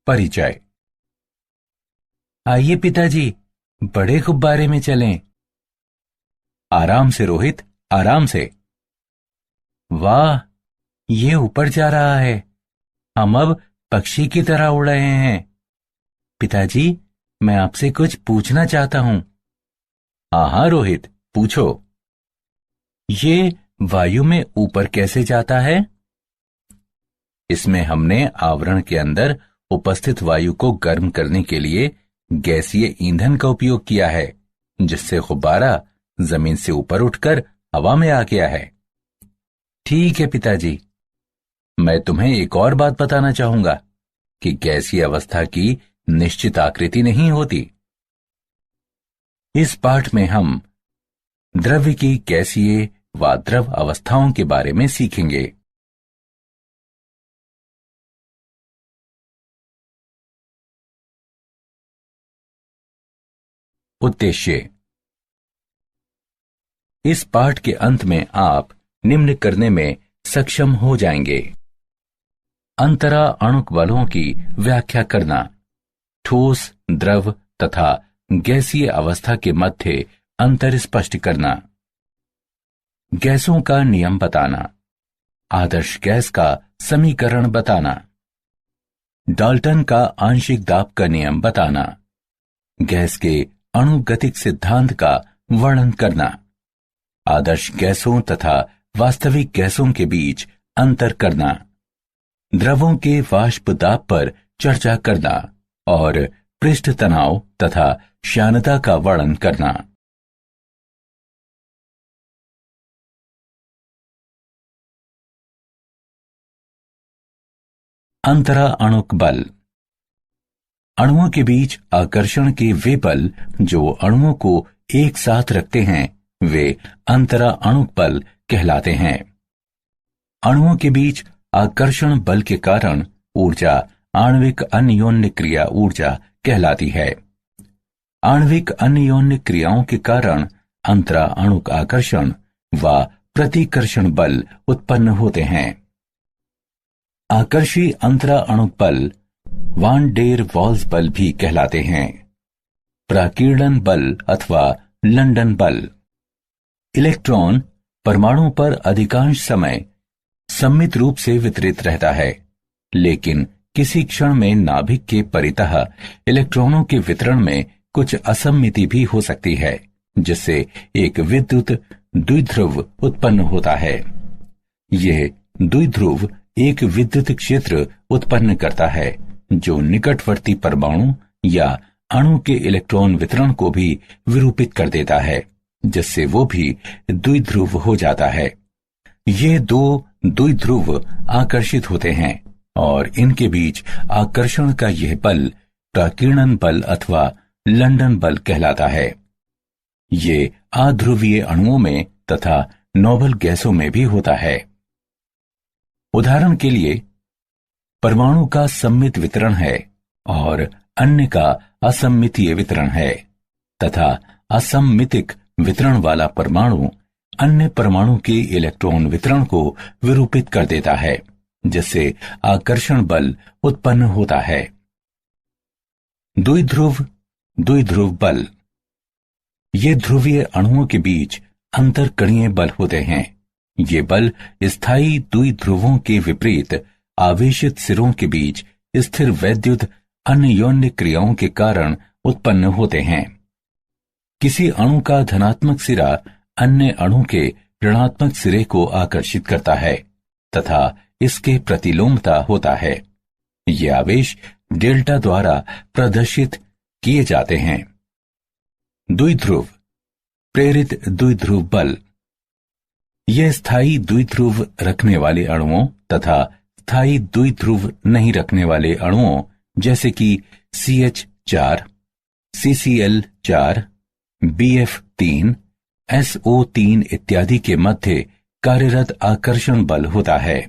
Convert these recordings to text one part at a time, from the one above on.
परिचय। आइए पिताजी, बड़े गुब्बारे में चलें। आराम से रोहित, आराम से। वाह, ये ऊपर जा रहा है। हम अब पक्षी की तरह उड़ रहे हैं। पिताजी, मैं आपसे कुछ पूछना चाहता हूं। हाँ हाँ रोहित, पूछो। ये वायु में ऊपर कैसे जाता है? इसमें हमने आवरण के अंदर उपस्थित वायु को गर्म करने के लिए गैसीय ईंधन का उपयोग किया है, जिससे गुब्बारा जमीन से ऊपर उठकर हवा में आ गया है। ठीक है पिताजी। मैं तुम्हें एक और बात बताना चाहूंगा कि गैसीय अवस्था की निश्चित आकृति नहीं होती। इस पाठ में हम द्रव्य की गैसीय व द्रव अवस्थाओं के बारे में सीखेंगे। उद्देश्य। इस पाठ के अंत में आप निम्न करने में सक्षम हो जाएंगे। अंतरा अणुक बलों की व्याख्या करना, ठोस, द्रव तथा गैसीय अवस्था के मध्य अंतर स्पष्ट करना, गैसों का नियम बताना, आदर्श गैस का समीकरण बताना, डाल्टन का आंशिक दाब का नियम बताना, गैस के अणुगतिक सिद्धांत का वर्णन करना, आदर्श गैसों तथा वास्तविक गैसों के बीच अंतर करना, द्रवों के वाष्प दाब पर चर्चा करना और पृष्ठ तनाव तथा श्यानता का वर्णन करना। अंतरा अणुक बल। अणुओं के बीच आकर्षण के वे बल जो अणुओं को एक साथ रखते हैं, वे अंतरा अणुक बल कहलाते हैं। अणुओं के बीच आकर्षण बल के कारण ऊर्जा आणविक अन्योन्य क्रिया ऊर्जा कहलाती है। आणविक अन्योन्य क्रियाओं के कारण अंतरा अणुक आकर्षण व प्रतिकर्षण बल उत्पन्न होते हैं। आकर्षी अंतरा अणुक बल वान डेर वॉल्स बल भी कहलाते हैं। प्राकीर्णन बल अथवा लंदन बल। इलेक्ट्रॉन परमाणु पर अधिकांश समय सममित रूप से वितरित रहता है, लेकिन किसी क्षण में नाभिक के परितः इलेक्ट्रॉनों के वितरण में कुछ असममिति भी हो सकती है, जिससे एक विद्युत द्विध्रुव उत्पन्न होता है। यह द्विध्रुव एक विद्युत क्षेत्र उत्पन्न करता है जो निकटवर्ती परमाणु या अणु के इलेक्ट्रॉन वितरण को भी विरूपित कर देता है, जिससे वो भी द्विध्रुव हो जाता है। ये दो द्विध्रुव आकर्षित होते हैं और इनके बीच आकर्षण का यह बल प्राकीर्णन बल अथवा लंदन बल कहलाता है। ये अध्रुवीय अणुओं में तथा नोबल गैसों में भी होता है। उदाहरण के लिए, परमाणु का सममित वितरण है और अन्य का असममितीय वितरण है, तथा असममितिक वितरण वाला परमाणु अन्य परमाणु के इलेक्ट्रॉन वितरण को विरूपित कर देता है, जिससे आकर्षण बल उत्पन्न होता है। द्विध्रुव बल। ये ध्रुवीय अणुओं के बीच अंतरकणीय बल होते हैं। ये बल स्थायी द्विध्रुवों के विपरीत आवेशित सिरों के बीच स्थिर वैद्युत अन्योन्य क्रियाओं के कारण उत्पन्न होते हैं। किसी अणु का धनात्मक सिरा अन्य अणु के ऋणात्मक सिरे को आकर्षित करता है तथा इसके प्रतिलोमता होता है। ये आवेश डेल्टा द्वारा प्रदर्शित किए जाते हैं। द्विध्रुव प्रेरित द्विध्रुव बल। यह स्थायी द्विध्रुव रखने वाले अणुओं तथा स्थायी द्विध्रुव नहीं रखने वाले अणुओं जैसे कि CH4, CCl4, BF3, SO3 इत्यादि के मध्य कार्यरत आकर्षण बल होता है।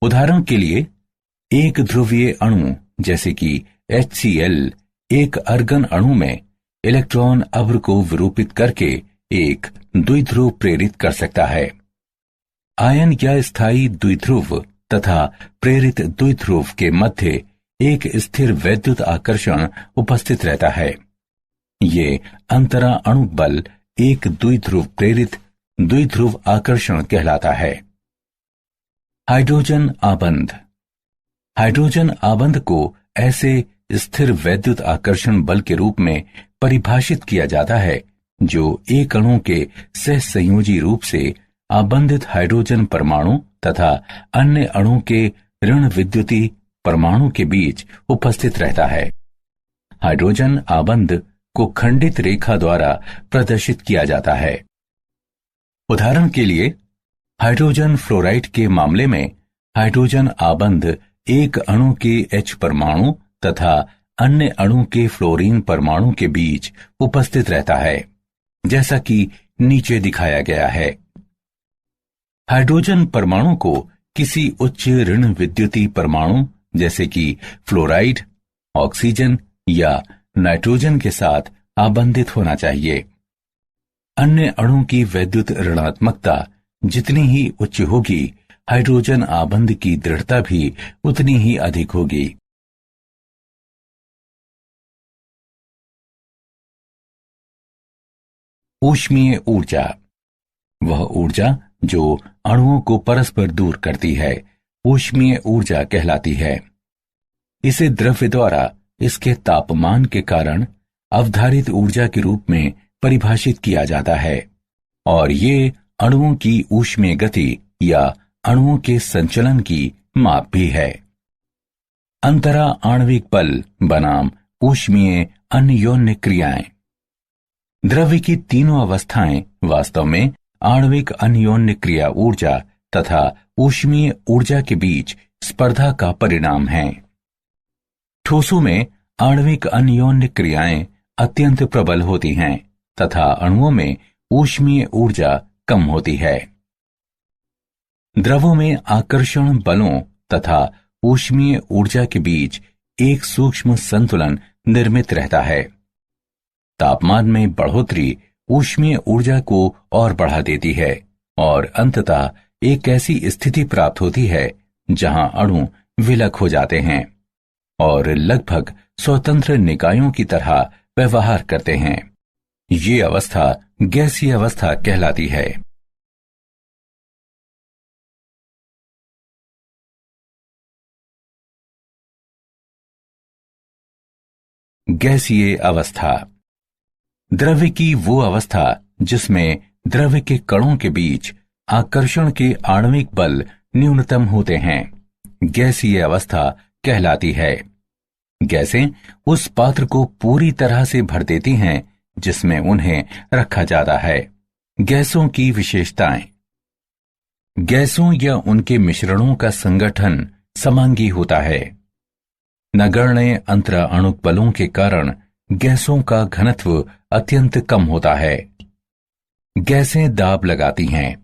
उदाहरण के लिए, एक ध्रुवीय अणु जैसे कि HCl एक अर्गन अणु में इलेक्ट्रॉन अभ्र को विरूपित करके एक द्विध्रुव प्रेरित कर सकता है। आयन या स्थायी द्विध्रुव तथा प्रेरित द्विध्रुव के मध्य एक स्थिर वैद्युत आकर्षण उपस्थित रहता है। ये अंतरा अणु बल एक द्विध्रुव प्रेरित द्विध्रुव आकर्षण कहलाता है। हाइड्रोजन आबंध। हाइड्रोजन आबंध को ऐसे स्थिर वैद्युत आकर्षण बल के रूप में परिभाषित किया जाता है जो एक अणु के सहसंयोजी रूप से आबंधित हाइड्रोजन परमाणु तथा अन्य अणु के ऋण विद्युती परमाणु के बीच उपस्थित रहता है। हाइड्रोजन आबंध को खंडित रेखा द्वारा प्रदर्शित किया जाता है। उदाहरण के लिए हाइड्रोजन फ्लोराइड के मामले में हाइड्रोजन आबंध एक अणु के H परमाणु तथा अन्य अणु के फ्लोरीन परमाणु के बीच उपस्थित रहता है, जैसा कि नीचे दिखाया गया है। हाइड्रोजन परमाणु को किसी उच्च ऋण विद्युती परमाणु जैसे कि फ्लोराइड, ऑक्सीजन या नाइट्रोजन के साथ आबंधित होना चाहिए। अन्य अणु की वैद्युत ऋणात्मकता जितनी ही उच्च होगी, हाइड्रोजन आबंध की दृढ़ता भी उतनी ही अधिक होगी। ऊष्मीय ऊर्जा। वह ऊर्जा जो अणुओं को परस्पर दूर करती है, ऊष्मीय ऊर्जा कहलाती है। इसे द्रव्य द्वारा इसके तापमान के कारण अवधारित ऊर्जा के रूप में परिभाषित किया जाता है और ये अणुओं की ऊष्मीय गति या अणुओं के संचलन की माप भी है। अंतरा आणविक बल बनाम ऊष्मीय अन्योन्य क्रियाएं। द्रव्य की तीनों अवस्थाएं वास्तव में आणविक अन्योन्य क्रिया ऊर्जा तथा ऊष्मीय ऊर्जा के बीच स्पर्धा का परिणाम है। ठोसों में आणविक अन्योन्य क्रियाएं अत्यंत प्रबल होती हैं तथा अणुओं में ऊष्मीय ऊर्जा कम होती है। द्रवों में आकर्षण बलों तथा ऊष्मीय ऊर्जा के बीच एक सूक्ष्म संतुलन निर्मित रहता है। तापमान में बढ़ोतरी ऊष्मीय ऊर्जा को और बढ़ा देती है और अंततः एक ऐसी स्थिति प्राप्त होती है जहां अणु विलक हो जाते हैं और लगभग स्वतंत्र निकायों की तरह व्यवहार करते हैं। ये अवस्था गैसीय अवस्था कहलाती है। गैसीय अवस्था। द्रव्य की वो अवस्था जिसमें द्रव्य के कणों के बीच आकर्षण के आणविक बल न्यूनतम होते हैं, गैसीय अवस्था कहलाती है। गैसें उस पात्र को पूरी तरह से भर देती हैं जिसमें उन्हें रखा जाता है। गैसों की विशेषताएं। गैसों या उनके मिश्रणों का संगठन समांगी होता है। नगण्य अंतरा अणुक बलों के कारण गैसों का घनत्व अत्यंत कम होता है। गैसें दाब लगाती हैं।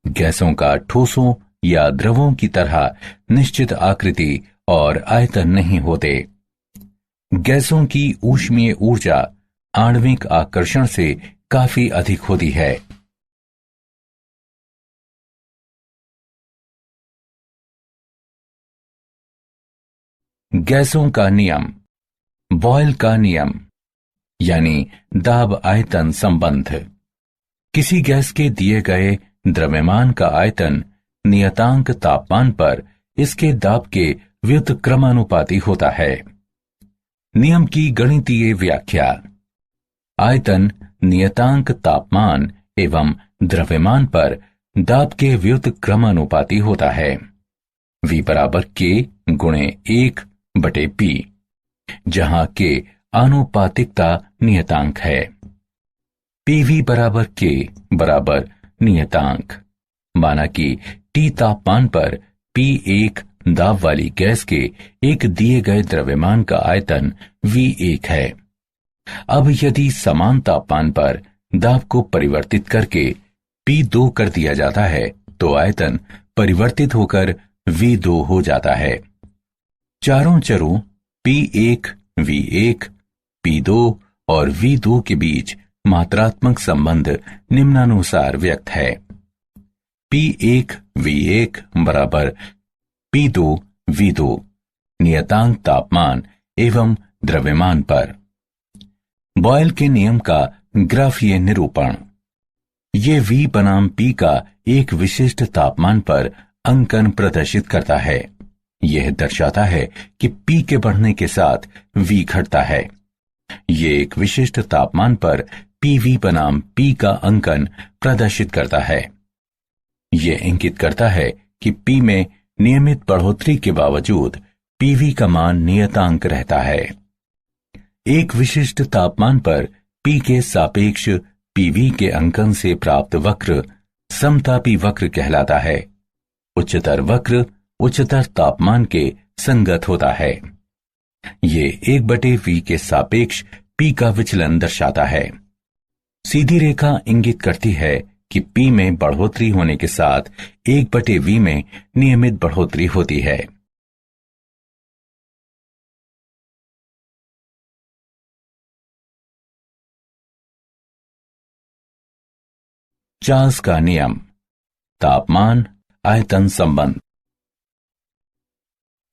गैसों का ठोसों या द्रवों की तरह निश्चित आकृति और आयतन नहीं होते। गैसों की ऊष्मीय ऊर्जा आणविक आकर्षण से काफी अधिक होती है। गैसों का नियम। बॉयल का नियम यानी दाब आयतन संबंध। किसी गैस के दिए गए द्रव्यमान का आयतन नियतांक तापमान पर इसके दाब के व्युत्क्रमानुपाती होता है। नियम की गणितीय व्याख्या। आयतन नियतांक तापमान एवं द्रव्यमान पर दाब के व्युत्क्रमानुपाती होता है। V बराबर K गुणे 1/P, जहां K आनुपातिकता नियतांक है। PV बराबर K बराबर नियतांक। माना कि T तापमान पर P1 दाब वाली गैस के एक दिए गए द्रव्यमान का आयतन V1 है। अब यदि समान तापमान पर दाब को परिवर्तित करके P2 कर दिया जाता है तो आयतन परिवर्तित होकर V2 हो जाता है। चारों चरों P1, V1, P2 और V2 के बीच मात्रात्मक संबंध निम्नानुसार व्यक्त है। P1 V1 बराबर P2 V2, नियतांक तापमान एवं द्रव्यमान पर। बॉयल के नियम का ग्राफीय निरूपण। ये V बनाम P का एक विशिष्ट तापमान पर अंकन प्रदर्शित करता है। यह दर्शाता है कि P के बढ़ने के साथ V घटता है। ये एक विशिष्ट तापमान पर PV बनाम P का अंकन प्रदर्शित करता है। यह इंगित करता है कि P में नियमित बढ़ोतरी के बावजूद PV का मान नियतांक रहता है। एक विशिष्ट तापमान पर P के सापेक्ष PV के अंकन से प्राप्त वक्र समतापी वक्र कहलाता है। उच्चतर वक्र उच्चतर तापमान के संगत होता है। ये 1/V के सापेक्ष P का विचलन दर्शाता है। सीधी रेखा इंगित करती है कि P में बढ़ोतरी होने के साथ 1/V में नियमित बढ़ोतरी होती है। चार्ल्स का नियम, तापमान आयतन संबंध।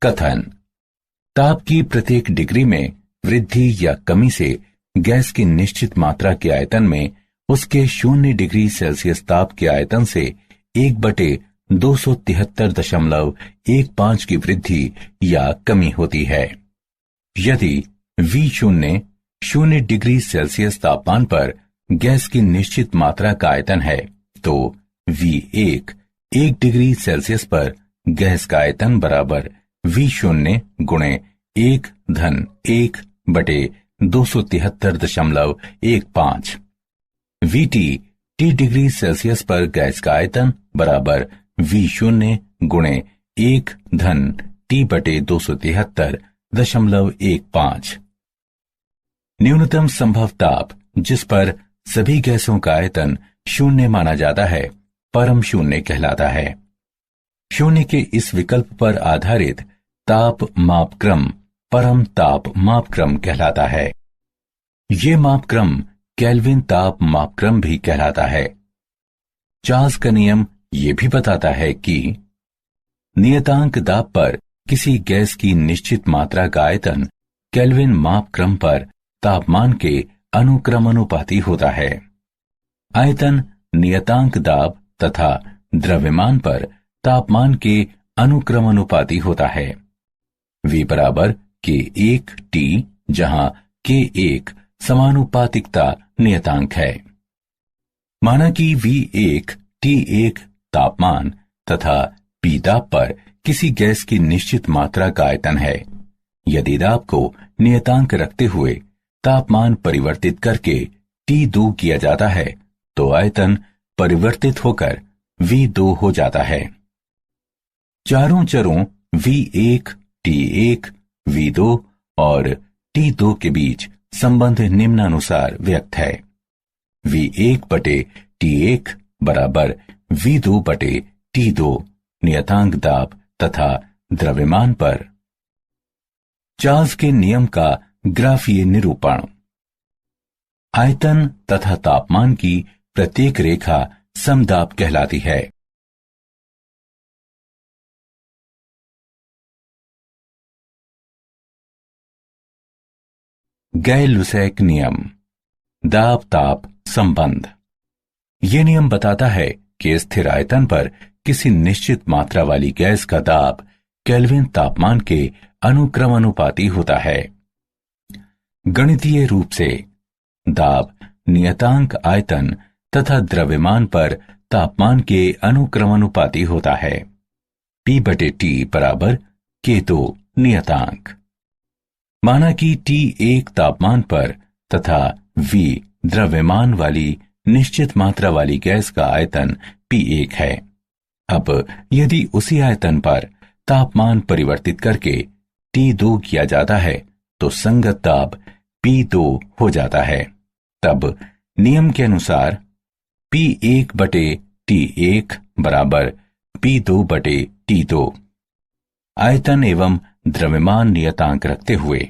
कथन: ताप की प्रत्येक डिग्री में वृद्धि या कमी से गैस की निश्चित मात्रा के आयतन में उसके 0 डिग्री सेल्सियस ताप के आयतन से 1/273.15 की वृद्धि या कमी होती है। यदि V0 0 डिग्री सेल्सियस तापमान पर गैस की निश्चित मात्रा का आयतन है, तो V1 1 डिग्री सेल्सियस पर गैस का आयतन बराबर V0 गुणे 1/273.15। VT T डिग्री सेल्सियस पर गैस का आयतन बराबर V0 गुणे 1/T/273.15। न्यूनतम संभव ताप जिस पर सभी गैसों का आयतन 0 माना जाता है, परम शून्य कहलाता है। शून्य के इस विकल्प पर आधारित ताप मापक्रम परम ताप मापक्रम कहलाता है। ये मापक्रम केल्विन ताप मापक्रम भी कहलाता है। चार्ल्स का नियम ये भी बताता है कि नियतांक दाब पर किसी गैस की निश्चित मात्रा का आयतन केल्विन मापक्रम पर तापमान के अनुक्रमानुपाती होता है। आयतन नियतांक दाब तथा द्रव्यमान पर तापमान के अनुक्रमानुपाती होता है। V बराबर K1T, जहां K1 समानुपातिकता नियतांक है। माना कि V1 T1 तापमान तथा P दाब पर किसी गैस की निश्चित मात्रा का आयतन है। यदि दाब को नियतांक रखते हुए तापमान परिवर्तित करके T2 किया जाता है, तो आयतन परिवर्तित होकर V2 हो जाता है। चारों चरों V1, T1, V2 और T2 के बीच संबंध निम्नानुसार व्यक्त है। V1/T1 बराबर V2/T2 नियतांक दाब तथा द्रव्यमान पर। चार्ल्स के नियम का ग्राफीय निरूपण। आयतन तथा तापमान की प्रत्येक रेखा समदाब कहलाती है। गै-लुसैक नियम, दाब ताप संबंध। यह नियम बताता है कि स्थिर आयतन पर किसी निश्चित मात्रा वाली गैस का दाब केल्विन तापमान के अनुक्रमानुपाती होता है। गणितीय रूप से दाब नियतांक आयतन तथा द्रव्यमान पर तापमान के अनुक्रमानुपाती होता है। P/T बराबर K2 नियतांक। माना कि T1 तापमान पर तथा V द्रव्यमान वाली निश्चित मात्रा वाली गैस का आयतन P1 है। अब यदि उसी आयतन पर तापमान परिवर्तित करके T2 किया जाता है, तो संगत दाब P2 हो जाता है। तब नियम के अनुसार P1/T1 बराबर P2/T2। आयतन एवं द्रव्यमान नियतांक रखते हुए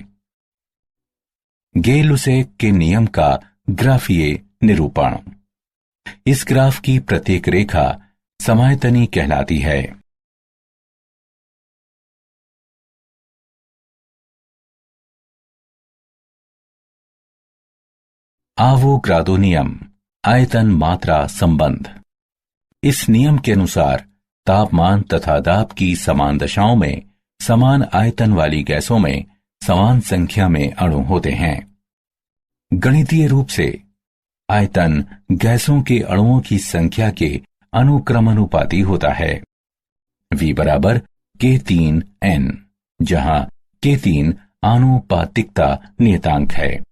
गै-लुसैक के नियम का ग्राफीय निरूपण। इस ग्राफ की प्रत्येक रेखा समायतनी कहलाती है। आवोगाद्रो नियम, आयतन मात्रा संबंध। इस नियम के अनुसार तापमान तथा दाब की समान दशाओं में समान आयतन वाली गैसों में समान संख्या में अणु होते हैं। गणितीय रूप से आयतन गैसों के अणुओं की संख्या के अनुक्रमानुपाती होता है। V बराबर K3n, जहां K3 आनुपातिकता नियतांक है।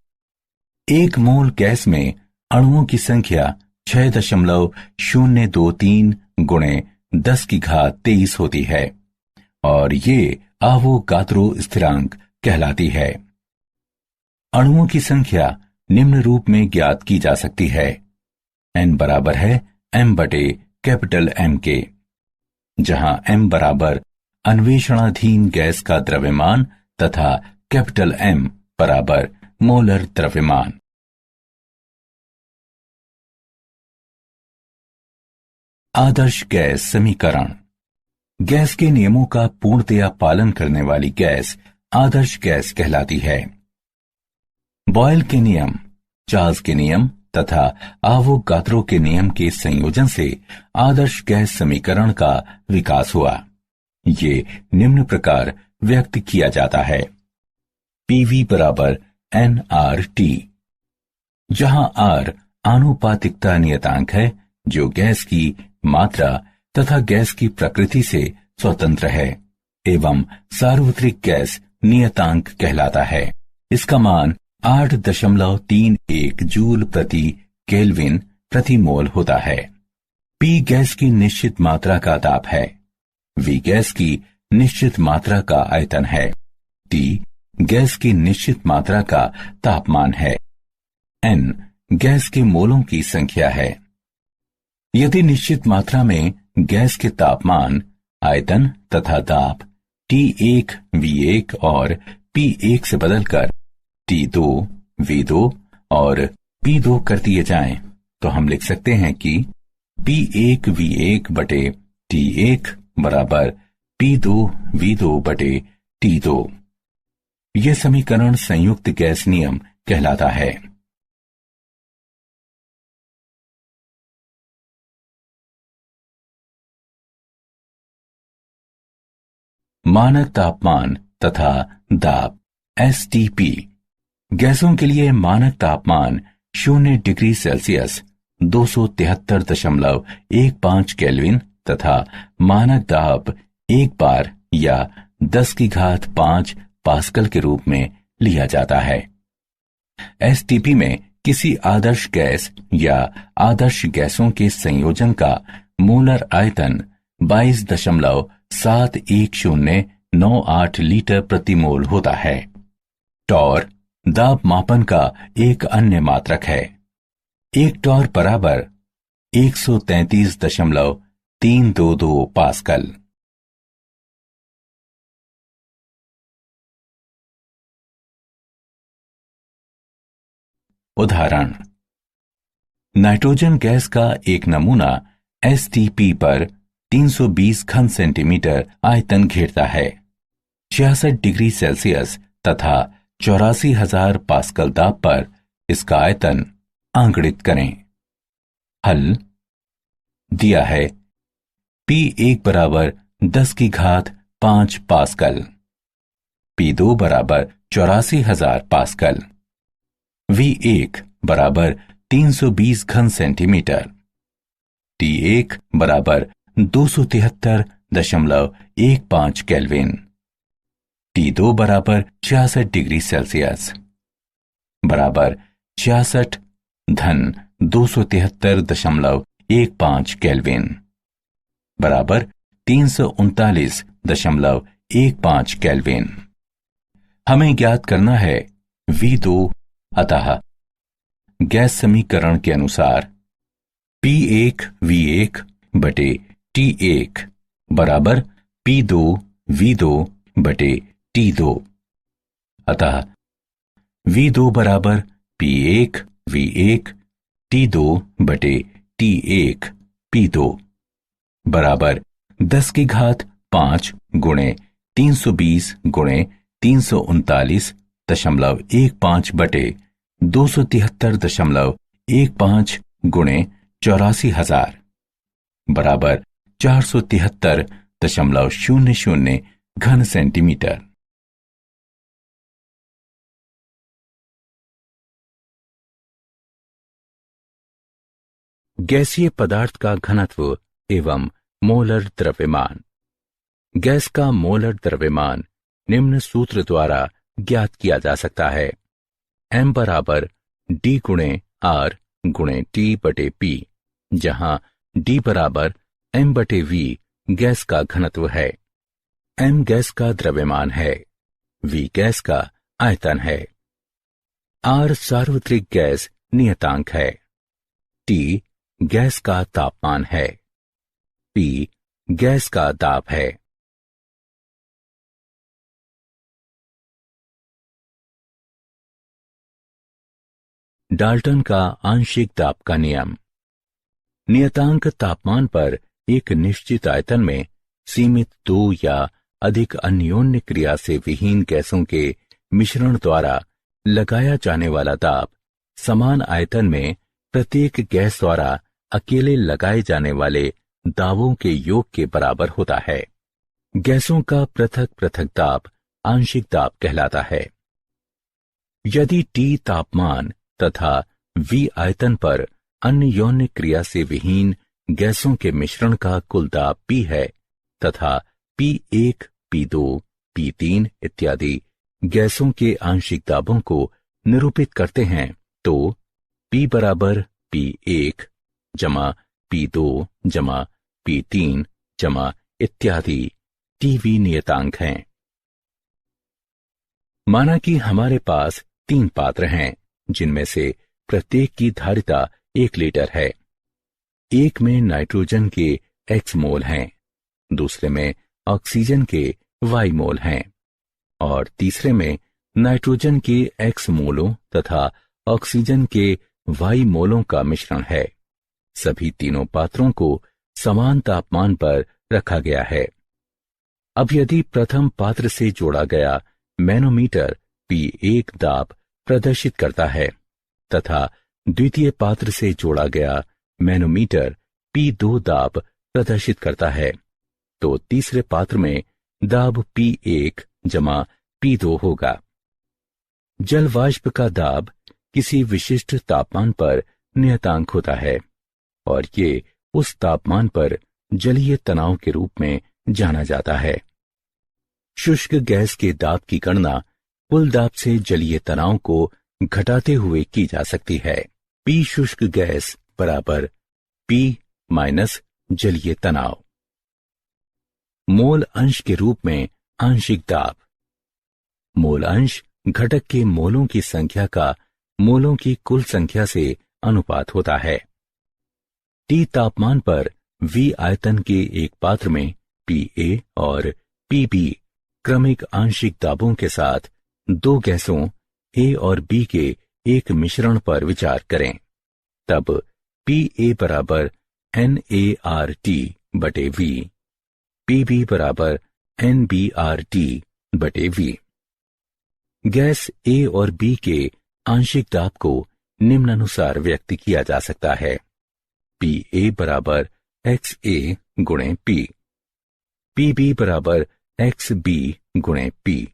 एक मोल गैस में अणुओं की संख्या 6.023 गुणे 10⁻23 होती है और ये आवोगाद्रो स्थिरांक कहलाती है। अणुओं की संख्या निम्न रूप में ज्ञात की जा सकती है। n बराबर है m/M के, जहां m बराबर अन्वेषणाधीन गैस का द्रव्यमान तथा M बराबर मोलर द्रव्यमान। आदर्श गैस समीकरण। गैस के नियमों का पूर्णतया पालन करने वाली गैस आदर्श गैस कहलाती है। बॉयल के नियम, चार्ल्स के नियम तथा आवोगाद्रो के नियम के संयोजन से आदर्श गैस समीकरण का विकास हुआ। ये निम्न प्रकार व्यक्त किया जाता है। PV बराबर nRT, जहां R आनुपातिकता नियतांक है जो गैस की मात्रा तथा गैस की प्रकृति से स्वतंत्र है एवं सार्वत्रिक गैस नियतांक कहलाता है। इसका मान 8.31 जूल प्रति केल्विन प्रति मोल होता है। P गैस की निश्चित मात्रा का दाब है। V गैस की निश्चित मात्रा का आयतन है। T गैस की निश्चित मात्रा का तापमान है। N गैस के मोलों की संख्या है। यदि निश्चित मात्रा में गैस के तापमान, आयतन तथा दाब T1, V1 और P1 से बदलकर T2, V2 और P2 कर दिए जाएं, तो हम लिख सकते हैं कि P1 V1 बटे T1 बराबर P2 V2 बटे T2। यह समीकरण संयुक्त गैस नियम कहलाता है। मानक तापमान तथा दाब STP। गैसों के लिए मानक तापमान 0 डिग्री सेल्सियस 273.15 केल्विन तथा मानक दाब 1 बार या 10⁵5 पास्कल के रूप में लिया जाता है। STP में किसी आदर्श गैस या आदर्श गैसों के संयोजन का मोलर आयतन 22.71098 लीटर प्रति मोल होता है। टॉर दाब मापन का एक अन्य मात्रक है। एक टॉर बराबर 133.322 पास्कल। उदाहरण, नाइट्रोजन गैस का एक नमूना STP पर 320 घन सेंटीमीटर आयतन घेरता है। 66 डिग्री सेल्सियस तथा 84,000 पास्कल दाब पर इसका आयतन आंकड़ित करें। हल दिया है। P1 बराबर 10⁵5 पास्कल, P2 बराबर 84,000 पास्कल, V1 बराबर 320 घन सेंटीमीटर, T1 बराबर 273.15 केल्विन, T2 बराबर 66 डिग्री सेल्सियस बराबर 66 धन 273.15 केल्विन बराबर 339.15 केल्विन। हमें ज्ञात करना है V2। अतः गैस समीकरण के अनुसार P1 V1 बटे T1 बराबर P2 V2 बटे T2। अतः V2 बराबर P1 V1 T2 बटे T1 P2 बराबर 10⁵5 गुणे 320 गुणे 339.15 बटे 273.15 गुणे 84,000 बराबर 473.00 घन सेंटीमीटर। गैसीय पदार्थ का घनत्व एवं मोलर द्रव्यमान। गैस का मोलर द्रव्यमान निम्न सूत्र द्वारा ज्ञात किया जा सकता है। m बराबर d गुणे r गुणे t बटे p, जहां d बराबर m बटे v गैस का घनत्व है, m गैस का द्रव्यमान है, v गैस का आयतन है, r सार्वत्रिक गैस नियतांक है, t गैस का तापमान है, p गैस का दाब है। डाल्टन का आंशिक दाब का नियम। नियतांक तापमान पर एक निश्चित आयतन में सीमित दो या अधिक अन्योन्य क्रिया से विहीन गैसों के मिश्रण द्वारा लगाया जाने वाला दाब समान आयतन में प्रत्येक गैस द्वारा अकेले लगाए जाने वाले दाबों के योग के बराबर होता है। गैसों का पृथक पृथक दाब आंशिक दाब कहलाता है। यदि T तापमान तथा V आयतन पर अन्योन्य क्रिया से विहीन गैसों के मिश्रण का कुल दाब P है तथा P1, P2, P3 इत्यादि गैसों के आंशिक दाबों को निरूपित करते हैं तो P बराबर P1 जमा P2 जमा P3 जमा इत्यादि TV नियतांक हैं। माना कि हमारे पास 3 पात्र हैं जिनमें से प्रत्येक की धारिता 1 लीटर है। एक में नाइट्रोजन के X मोल हैं, दूसरे में ऑक्सीजन के Y मोल हैं और तीसरे में नाइट्रोजन के X मोलों तथा ऑक्सीजन के Y मोलों का मिश्रण है। सभी तीनों पात्रों को समान तापमान पर रखा गया है। अब यदि प्रथम पात्र से जोड़ा गया मैनोमीटर P1 दाब प्रदर्शित करता है तथा द्वितीय पात्र से जोड़ा गया मैनोमीटर P2 दाब प्रदर्शित करता है, तो तीसरे पात्र में दाब P1 जमा P2 होगा। जल वाष्प का दाब किसी विशिष्ट तापमान पर नियतांक होता है और ये उस तापमान पर जलीय तनाव के रूप में जाना जाता है। शुष्क गैस के दाब की गणना कुल दाब से जलीय तनाव को घटाते हुए की जा सकती है। P शुष्क गैस बराबर P माइनस जलीय तनाव। मोल अंश के रूप में आंशिक दाब। मोल अंश घटक के मोलों की संख्या का मोलों की कुल संख्या से अनुपात होता है। T तापमान पर V आयतन के एक पात्र में Pa और Pb क्रमिक आंशिक दाबों के साथ दो गैसों A और B के एक मिश्रण पर विचार करें। तब Pa बराबर NaRT बटे V, Pb बराबर NbRT बटे V। गैस A और B के आंशिक दाब को निम्नानुसार व्यक्त किया जा सकता है। Pa बराबर XA गुणे P, Pb बराबर XB गुणे P,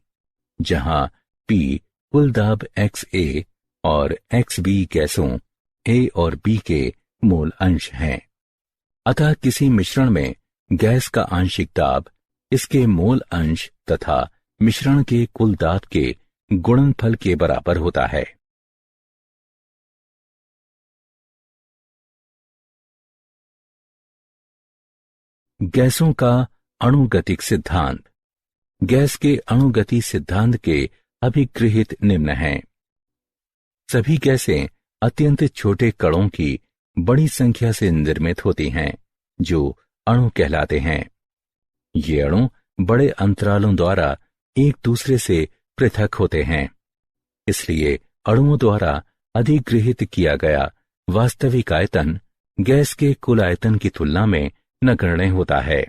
जहां P कुल दाब XA और XB गैसों A और B के मोल अंश हैं। अतः किसी मिश्रण में गैस का आंशिक दाब इसके मोल अंश तथा मिश्रण के कुल दाब के गुणनफल के बराबर होता है। गैसों का अणुगतिक सिद्धांत। गैस के अणुगति सिद्धांत के अभिगृहित निम्न हैं। सभी गैसें अत्यंत छोटे कणों की बड़ी संख्या से निर्मित होती हैं जो अणु कहलाते हैं। ये अणु बड़े अंतरालों द्वारा एक दूसरे से पृथक होते हैं, इसलिए अणुओं द्वारा अधिगृहित किया गया वास्तविक आयतन गैस के कुल आयतन की तुलना में नगण्य होता है।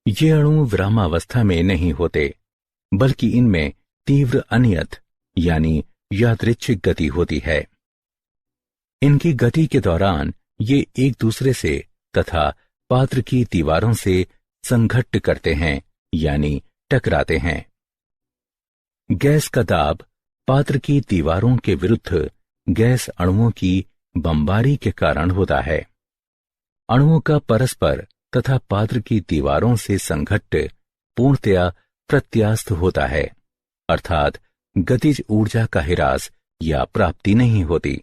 ये अणु विरामावस्था में नहीं होते, बल्कि इनमें तीव्र अनियत यानी यादृच्छिक गति होती है। इनकी गति के दौरान ये एक दूसरे से तथा पात्र की दीवारों से संघट्ट करते हैं, यानी टकराते हैं। गैस का दाब पात्र की दीवारों के विरुद्ध गैस अणुओं की बमबारी के कारण होता है। अणुओं का परस्पर तथा पात्र की दीवारों से संघट्ट पूर्णतया प्रत्यास्थ होता है, अर्थात गतिज ऊर्जा का ह्रास या प्राप्ति नहीं होती।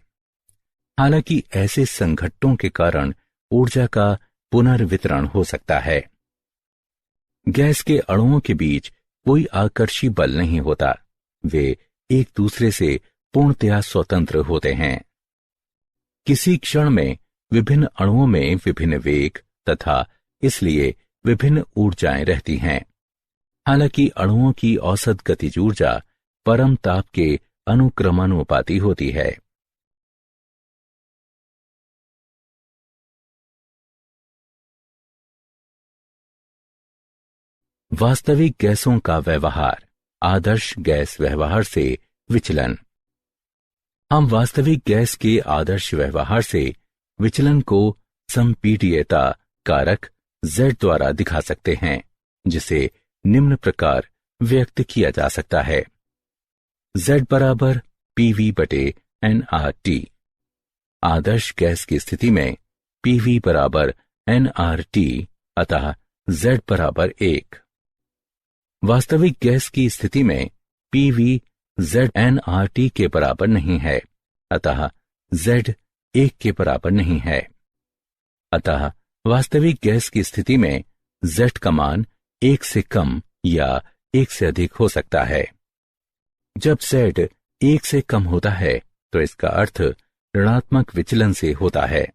हालांकि ऐसे संघट्टों के कारण ऊर्जा का पुनर्वितरण हो सकता है। गैस के अणुओं के बीच कोई आकर्षी बल नहीं होता, वे एक दूसरे से पूर्णतया स्वतंत्र होते हैं। किसी क्षण में विभिन्न अणुओं में विभिन्न वेग तथा इसलिए विभिन्न ऊर्जाएं रहती हैं। हालांकि अणुओं की औसत गतिज ऊर्जा परम ताप के अनुक्रमानुपाती होती है। वास्तविक गैसों का व्यवहार, आदर्श गैस व्यवहार से विचलन। हम वास्तविक गैस के आदर्श व्यवहार से विचलन को संपीड्यता कारक Z द्वारा दिखा सकते हैं, जिसे निम्न प्रकार व्यक्त किया जा सकता है। Z बराबर PV बटे nRT। आदर्श गैस की स्थिति में PV बराबर nRT, अतः Z बराबर 1। वास्तविक गैस की स्थिति में PV Z nRT के बराबर नहीं है, अतः Z 1 के बराबर नहीं है। अतः वास्तविक गैस की स्थिति में Z का मान 1 से कम या 1 से अधिक हो सकता है। जब Z 1 से कम होता है तो इसका अर्थ ऋणात्मक विचलन से होता है।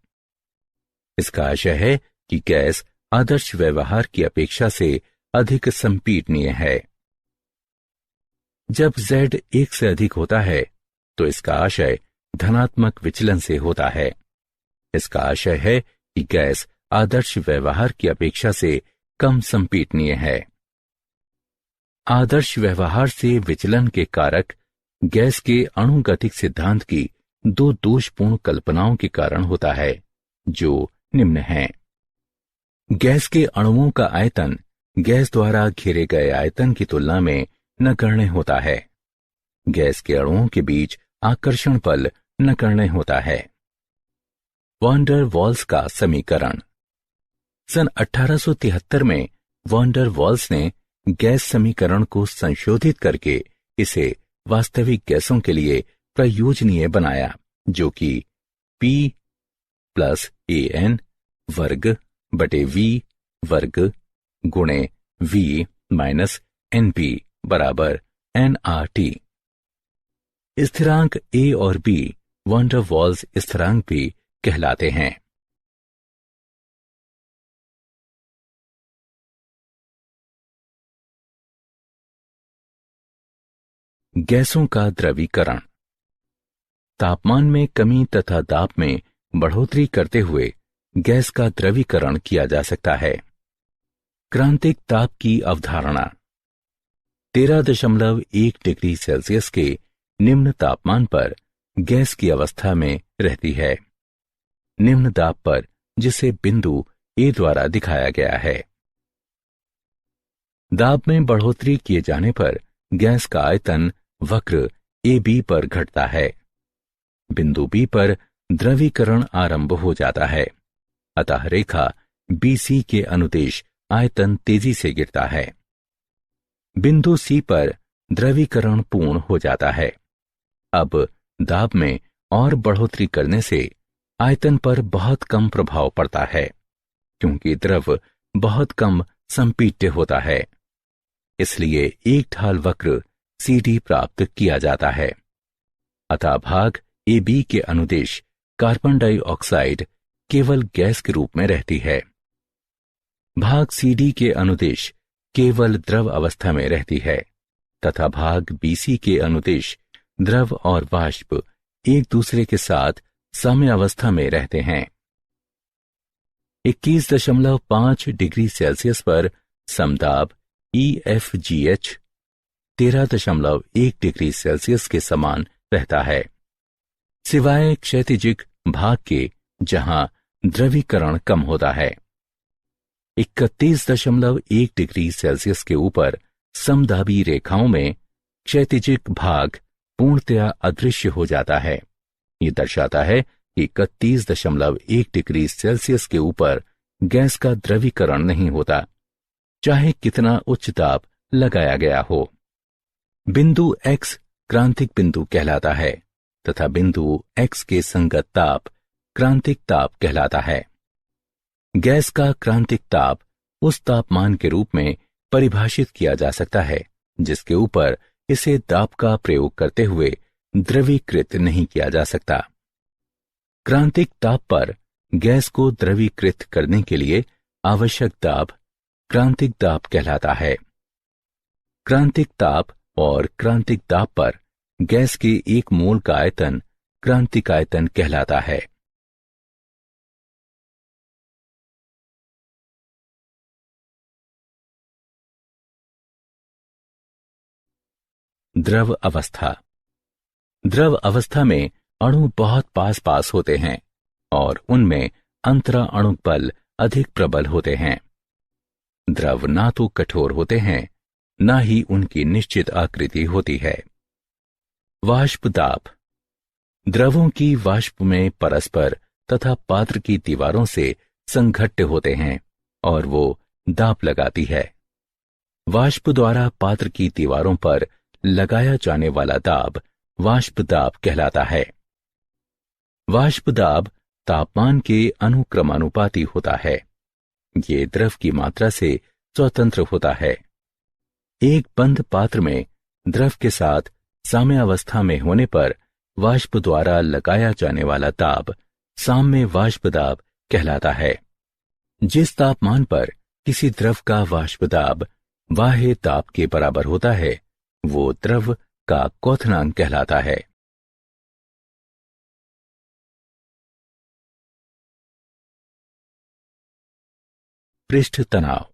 इसका आशय है कि गैस आदर्श व्यवहार की अपेक्षा से अधिक संपीडनीय है। जब Z 1 से अधिक होता है तो इसका आशय धनात्मक विचलन से होता है। इसका आशय है कि गैस आदर्श व्यवहार की अपेक्षा से कम संपीडनीय है। आदर्श व्यवहार से विचलन के कारक गैस के अणुगतिक सिद्धांत की दो दोषपूर्ण कल्पनाओं के कारण होता है, जो निम्न हैं। गैस के अणुओं का आयतन गैस द्वारा घेरे गए आयतन की तुलना में नगण्य होता है। गैस के अणुओं के बीच आकर्षण बल नगण्य होता है। वॉन डर वाल्स का समीकरण। सन 1873 में वॉन डर वाल्स ने गैस समीकरण को संशोधित करके इसे वास्तविक गैसों के लिए प्रयोजनीय बनाया, जो कि P प्लस AN वर्ग बटे V वर्ग गुणे V माइनस NP बराबर nRT। स्थिरांक A और B वॉन डर वाल्स स्थिरांक भी कहलाते हैं। गैसों का द्रवीकरण। तापमान में कमी तथा दाब में बढ़ोतरी करते हुए गैस का द्रवीकरण किया जा सकता है। क्रांतिक ताप की अवधारणा। 13.1 डिग्री सेल्सियस के निम्न तापमान पर गैस की अवस्था में रहती है। निम्न दाब पर, जिसे बिंदु A द्वारा दिखाया गया है। दाब में बढ़ोतरी किए जाने पर गैस का आयतन वक्र AB पर घटता है। बिंदु B पर द्रवीकरण आरंभ हो जाता है, अतः रेखा BC के अनुदेश आयतन तेजी से गिरता है। बिंदु C पर द्रवीकरण पूर्ण हो जाता है। अब दाब में और बढ़ोतरी करने से आयतन पर बहुत कम प्रभाव पड़ता है, क्योंकि द्रव बहुत कम संपीड्य होता है। इसलिए एक ढाल वक्र CD प्राप्त किया जाता है। अतः भाग AB के अनुदेश कार्बन डाइऑक्साइड केवल गैस के रूप में रहती है। भाग CD के अनुदेश केवल द्रव अवस्था में रहती है तथा भाग BC के अनुदेश द्रव और वाष्प एक दूसरे के साथ साम्यावस्था में रहते हैं। 21.5 डिग्री सेल्सियस पर समदाब EFGH 13.1 डिग्री सेल्सियस के समान रहता है, सिवाय क्षैतिजिक भाग के जहां द्रवीकरण कम होता है। 31.1 डिग्री सेल्सियस के ऊपर समदाबी रेखाओं में क्षैतिजिक भाग पूर्णतया अदृश्य हो जाता है। ये दर्शाता है कि 31.1 डिग्री सेल्सियस के ऊपर गैस का द्रवीकरण नहीं होता, चाहे कितना उच्च ताप लगाया गया हो। बिंदु X क्रांतिक बिंदु कहलाता है तथा बिंदु X के संगत ताप क्रांतिक ताप कहलाता है। गैस का क्रांतिक ताप उस तापमान के रूप में परिभाषित किया जा सकता है जिसके ऊपर इसे दाब का प्रयोग करते हुए द्रवीकृत नहीं किया जा सकता। क्रांतिक ताप पर गैस को द्रवीकृत करने के लिए आवश्यक दाब क्रांतिक दाब कहलाता है। क्रांतिक ताप और क्रांतिक दाब पर गैस के एक मोल का आयतन क्रांतिक आयतन कहलाता है। द्रव अवस्था। द्रव अवस्था में अणु बहुत पास पास होते हैं और उनमें अंतरा अणुक बल अधिक प्रबल होते हैं। द्रव ना तो कठोर होते हैं, ना ही उनकी निश्चित आकृति होती है। वाष्प दाब। द्रवों की वाष्प में परस्पर तथा पात्र की दीवारों से संघट्ट होते हैं और वो दाब लगाती है। वाष्प द्वारा पात्र की दीवारों पर लगाया जाने वाला दाब वाष्प दाब कहलाता है। वाष्प दाब तापमान के अनुक्रमानुपाती होता है। ये द्रव की मात्रा से स्वतंत्र होता है। एक बंद पात्र में द्रव के साथ साम्यावस्था में होने पर वाष्प द्वारा लगाया जाने वाला दाब साम्य वाष्प दाब कहलाता है। जिस तापमान पर किसी द्रव का वाष्प दाब बाह्य दाब के बराबर होता है वो द्रव का क्वथनांक कहलाता है। पृष्ठ तनाव।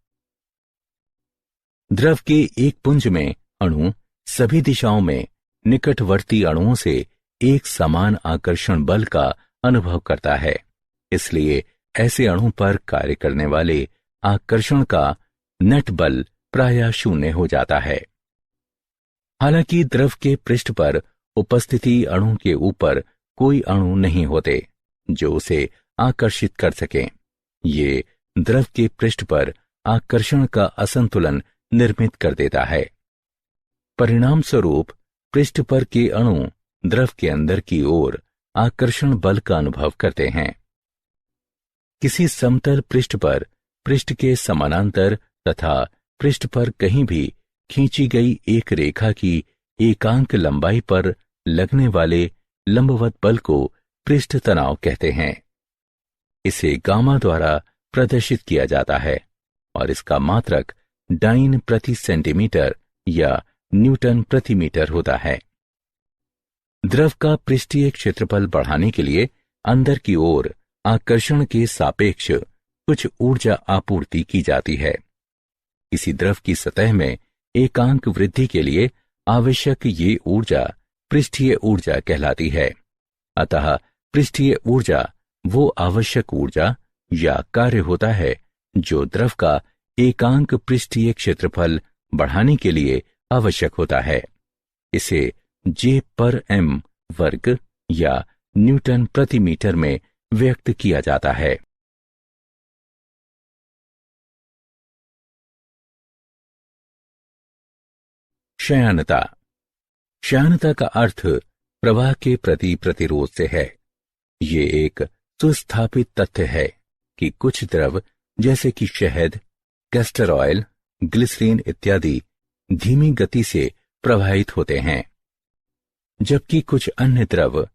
द्रव के एक पुंज में अणु सभी दिशाओं में निकटवर्ती अणुओं से एक समान आकर्षण बल का अनुभव करता है। इसलिए ऐसे अणु पर कार्य करने वाले आकर्षण का नेट बल प्रायः शून्य हो जाता है। हालांकि द्रव के पृष्ठ पर उपस्थिति अणु के ऊपर कोई अणु नहीं होते जो उसे आकर्षित कर सकें। ये द्रव के पृष्ठ पर आकर्षण का असंतुलन निर्मित कर देता है। परिणाम स्वरूप पृष्ठ पर के अणु द्रव के अंदर की ओर आकर्षण बल का अनुभव करते हैं। किसी समतल पृष्ठ पर पृष्ठ के समानांतर तथा पृष्ठ पर कहीं भी खींची गई एक रेखा की एकांक लंबाई पर लगने वाले लंबवत बल को पृष्ठ तनाव कहते हैं। इसे गामा द्वारा प्रदर्शित किया जाता है और इसका मात्रक डाइन प्रति सेंटीमीटर या न्यूटन प्रति मीटर होता है। द्रव का पृष्ठीय क्षेत्रफल बढ़ाने के लिए अंदर की ओर आकर्षण के सापेक्ष कुछ ऊर्जा आपूर्ति की जाती है। किसी द्रव की सतह में एकांक वृद्धि के लिए आवश्यक ये ऊर्जा पृष्ठीय ऊर्जा कहलाती है। अतः पृष्ठीय ऊर्जा वो आवश्यक ऊर्जा या कार्य होता है जो द्रव का एकांक पृष्ठीय क्षेत्रफल बढ़ाने के लिए आवश्यक होता है। इसे J/m वर्ग या न्यूटन प्रति मीटर में व्यक्त किया जाता है। क्षयानता। क्षयानता का अर्थ प्रवाह के प्रति प्रतिरोध से है। ये एक सुस्थापित तथ्य है कि कुछ द्रव जैसे कि शहद, कैस्टर ऑयल, ग्लिसरीन इत्यादि धीमी गति से प्रवाहित होते हैं, जबकि कुछ अन्य द्रव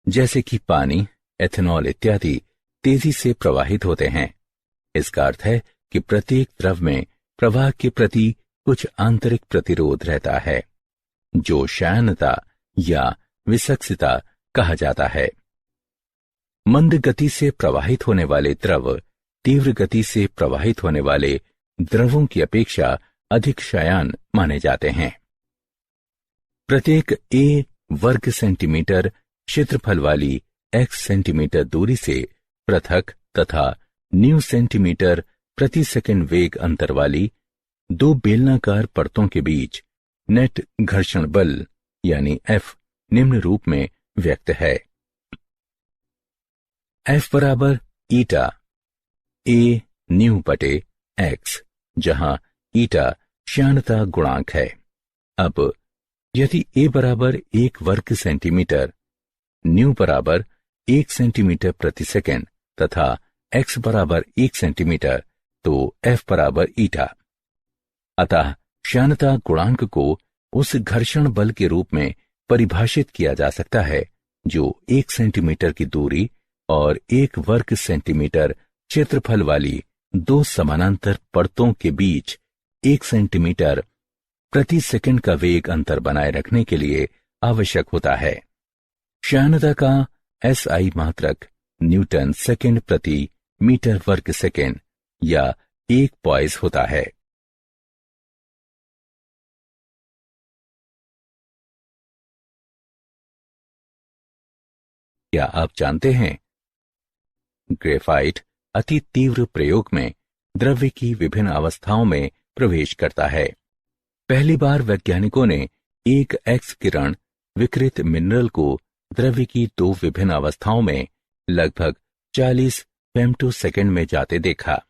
जैसे कि पानी, एथेनॉल इत्यादि तेजी से प्रवाहित होते हैं। इसका अर्थ है कि प्रत्येक द्रव में प्रवाह के प्रति कुछ आंतरिक प्रतिरोध रहता है जो क्षयानता या विसक्सिता कहा जाता है। मंद गति से प्रवाहित होने वाले द्रव तीव्र गति से प्रवाहित होने वाले द्रवों की अपेक्षा अधिक क्षयान माने जाते हैं। प्रत्येक A वर्ग सेंटीमीटर क्षेत्रफल वाली x सेंटीमीटर दूरी से पृथक तथा न्यू सेंटीमीटर प्रति सेकंड वेग अंतर वाली दो बेलनाकार परतों के बीच नेट घर्षण बल यानी F निम्न रूप में व्यक्त है। F बराबर ईटा A न्यू बटे x, जहां ईटा श्यानता गुणांक है। अब यदि A बराबर 1 वर्ग सेंटीमीटर, न्यू बराबर 1 सेंटीमीटर प्रति सेकंड तथा x बराबर 1 सेंटीमीटर, तो F बराबर ईटा। अतः श्यानता गुणांक को उस घर्षण बल के रूप में परिभाषित किया जा सकता है जो 1 सेंटीमीटर की दूरी और 1 वर्ग सेंटीमीटर क्षेत्रफल वाली दो समानांतर परतों के बीच 1 सेंटीमीटर प्रति सेकंड का वेग अंतर बनाए रखने के लिए आवश्यक होता है। श्यानता का SI मात्रक न्यूटन सेकंड प्रति मीटर वर्ग सेकंड या 1 पॉइस होता है। क्या आप जानते हैं, ग्रेफाइट अति तीव्र प्रयोग में द्रव्य की विभिन्न अवस्थाओं में प्रवेश करता है। पहली बार वैज्ञानिकों ने एक एक्स किरण विकृत मिनरल को द्रव्य की दो विभिन्न अवस्थाओं में लगभग 40 फेम्टोसेकंड में जाते देखा।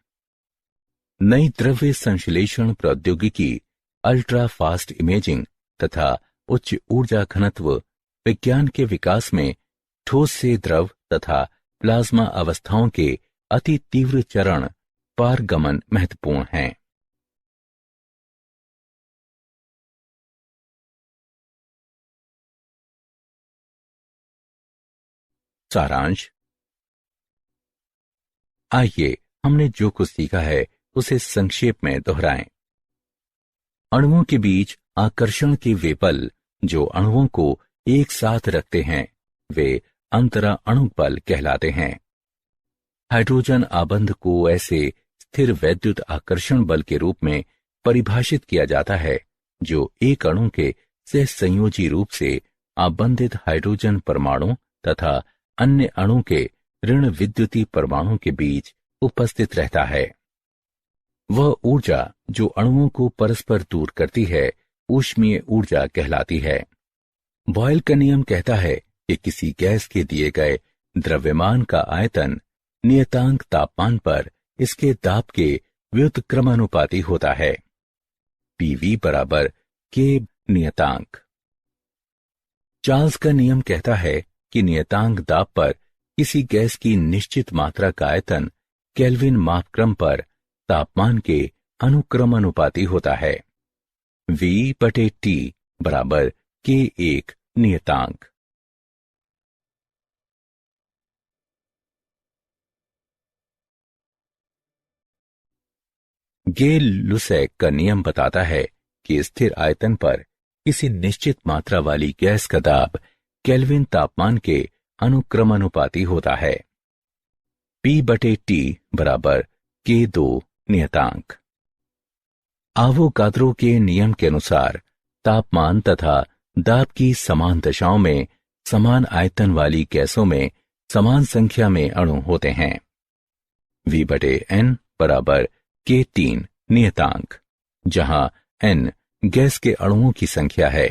नई द्रव्य संश्लेषण प्रौद्योगिकी, अल्ट्रा फास्ट इमेजिंग तथा उच्च ऊर्जा घनत्व विज्ञान के विकास में ठोस से द्रव तथा प्लाज्मा अवस्थाओं के अति तीव्र चरण पारगमन महत्वपूर्ण हैं। सारांश। आइए हमने जो कुछ सीखा है उसे संक्षेप में दोहराएं। अणुओं के बीच आकर्षण के वे बल जो अणुओं को एक साथ रखते हैं वे अंतरा अणु बल कहलाते हैं। हाइड्रोजन आबंध को ऐसे स्थिर वैद्युत आकर्षण बल के रूप में परिभाषित किया जाता है जो एक अणु के सहसंयोजी रूप से आबंधित हाइड्रोजन परमाणु तथा अन्य अणु के ऋण विद्युतीय परमाणु के बीच उपस्थित रहता है। वह ऊर्जा जो अणुओं को परस्पर दूर करती है ऊष्मीय ऊर्जा कहलाती है। बॉयल का नियम कहता है कि किसी गैस के दिए गए द्रव्यमान का आयतन नियतांक तापमान पर इसके दाब के व्युत्क्रमानुपाती होता है। PV बराबर K नियतांक। चार्ल्स का नियम कहता है कि नियतांक दाब पर किसी गैस की निश्चित मात्रा का आयतन केल्विन मापक्रम पर तापमान के अनुक्रमानुपाती होता है। V/T बराबर K1 नियतांक। गे-लुसैक का नियम बताता है कि स्थिर आयतन पर किसी निश्चित मात्रा वाली गैस का दाब केल्विन तापमान के अनुक्रमानुपाती होता है। P/T बराबर K2 नियतांक। आवोगाद्रो के नियम के अनुसार तापमान तथा दाब की समान दशाओं में समान आयतन वाली गैसों में समान संख्या में अणु होते हैं। V/N बराबर K3 नियतांक, जहां N गैस के अणुओं की संख्या है।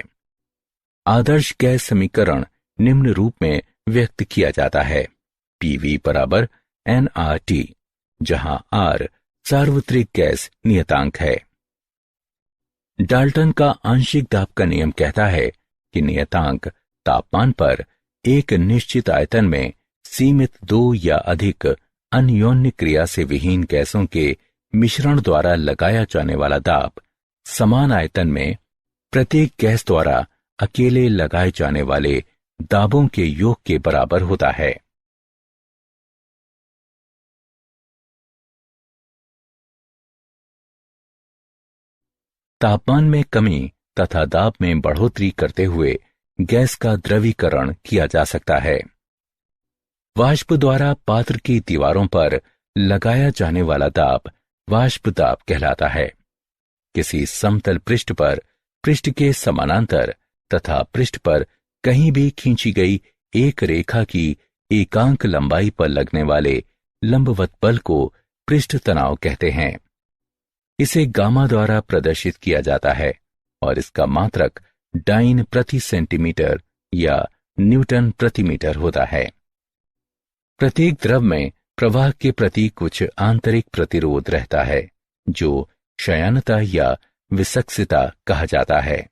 आदर्श गैस समीकरण निम्न रूप में व्यक्त किया जाता है। PV बराबर nRT, जहां R सार्वत्रिक गैस नियतांक है। डाल्टन का आंशिक दाब का नियम कहता है कि नियतांक तापमान पर एक निश्चित आयतन में सीमित दो या अधिक अन्योन्य क्रिया से विहीन गैसों के मिश्रण द्वारा लगाया जाने वाला दाब समान आयतन में प्रत्येक गैस द्वारा अकेले लगाए जाने वाले दाबों के योग के बराबर होता है। तापमान में कमी तथा दाब में बढ़ोतरी करते हुए गैस का द्रवीकरण किया जा सकता है। वाष्प द्वारा पात्र की दीवारों पर लगाया जाने वाला दाब वाष्प दाब कहलाता है। किसी समतल पृष्ठ पर पृष्ठ के समानांतर तथा पृष्ठ पर कहीं भी खींची गई एक रेखा की एकांक लंबाई पर लगने वाले लंबवत बल को पृष्ठ तनाव कहते हैं। इसे गामा द्वारा प्रदर्शित किया जाता है और इसका मात्रक डाइन प्रति सेंटीमीटर या न्यूटन प्रति मीटर होता है। प्रत्येक द्रव में प्रवाह के प्रति कुछ आंतरिक प्रतिरोध रहता है जो क्षयणता या विसक्सिता कहा जाता है।